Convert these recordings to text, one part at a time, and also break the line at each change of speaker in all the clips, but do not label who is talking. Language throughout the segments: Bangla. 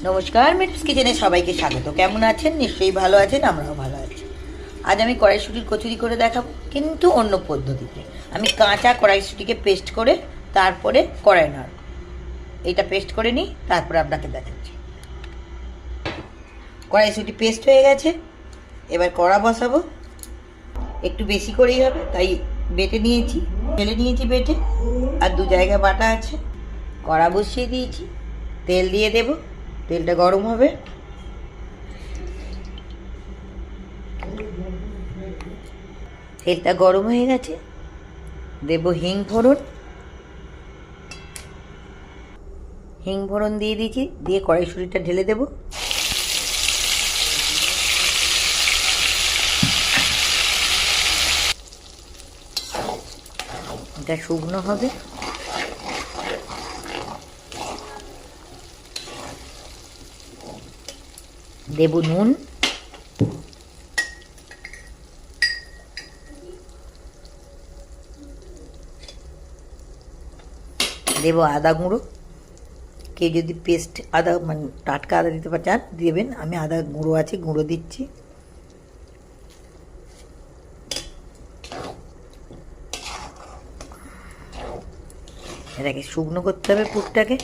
নমস্কার, মিটস কিচেনে সবাইকে স্বাগত। কেমন আছেন? নিশ্চয়ই ভালো আছেন, আমরাও ভালো আছি। আজ আমি কড়াইশুঁটির কচুরি করে দেখাবো, কিন্তু অন্য পদ্ধতিতে। আমি কাঁচা কড়াইশুঁটিকে পেস্ট করে তারপরে কড়াই নাড়ব। এইটা পেস্ট করে নিই, তারপরে আপনাকে দেখাচ্ছি। কড়াইশুঁটি পেস্ট হয়ে গেছে, এবার কড়া বসাবো। একটু বেশি করেই হবে, তাই বেটে নিয়েছি, ফেলে নিয়েছি বেটে, আর দু জায়গা বাটা আছে। কড়া বসিয়ে দিয়েছি, তেল দিয়ে দেব। তেলটা গরম হবে, তেলটা গরম হয়ে গেছে, দেব হিং ফোড়ন। হিং ফোড়ন দিয়ে দিয়েছি, দিয়ে কড়াইশুঁটিটা ঢেলে দেব। এটা শুকনো হবে। দেব নুন, দেব আদা গুঁড়ো। কেউ যদি পেস্ট আদা মানে টাটকা আদা দিতে চান দেবেন, আমি আদা গুঁড়ো আছে গুঁড়ো দিচ্ছি। এটাকে শুকনো করতে হবে পুরটাকে,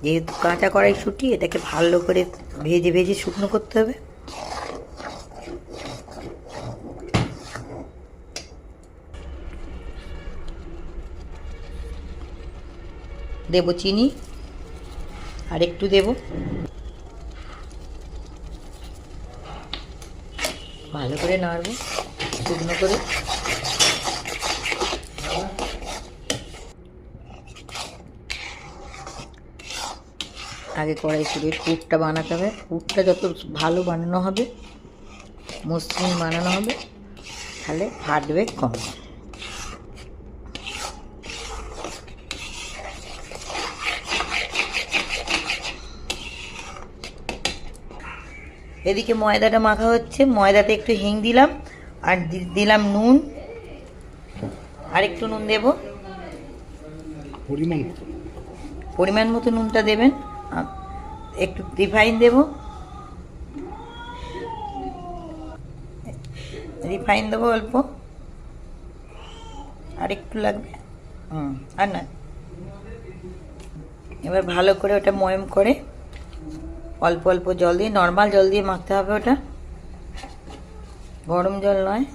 যেহেতু কাঁচা কড়াইশুঁটি, এটাকে ভালো করে ভেজে ভেজে শুকনো করতে হবে। দেব চিনি, আর একটু দেব। ভালো করে নাড়ব শুকনো করে। আগে কড়াইশুঁটির পুরটা বানাতে হবে। পুরটা যত ভালো বানানো হবে, মসৃণ বানানো হবে, তাহলে ফাটবে কম। এদিকে ময়দাটা মাখা হচ্ছে। ময়দাতে একটু হিং দিলাম, আর দিলাম নুন, আর একটু নুন দেব, পরিমাণ মতো নুনটা দেবেন। একটু রিফাইন দেব, রিফাইন দেবো অল্প, আর একটু লাগবে। আর না, এবার ভালো করে ওটা ময়ম করে অল্প অল্প জল দিয়ে, নর্মাল জল দিয়ে মাখতে হবে। ওটা গরম জল নয়।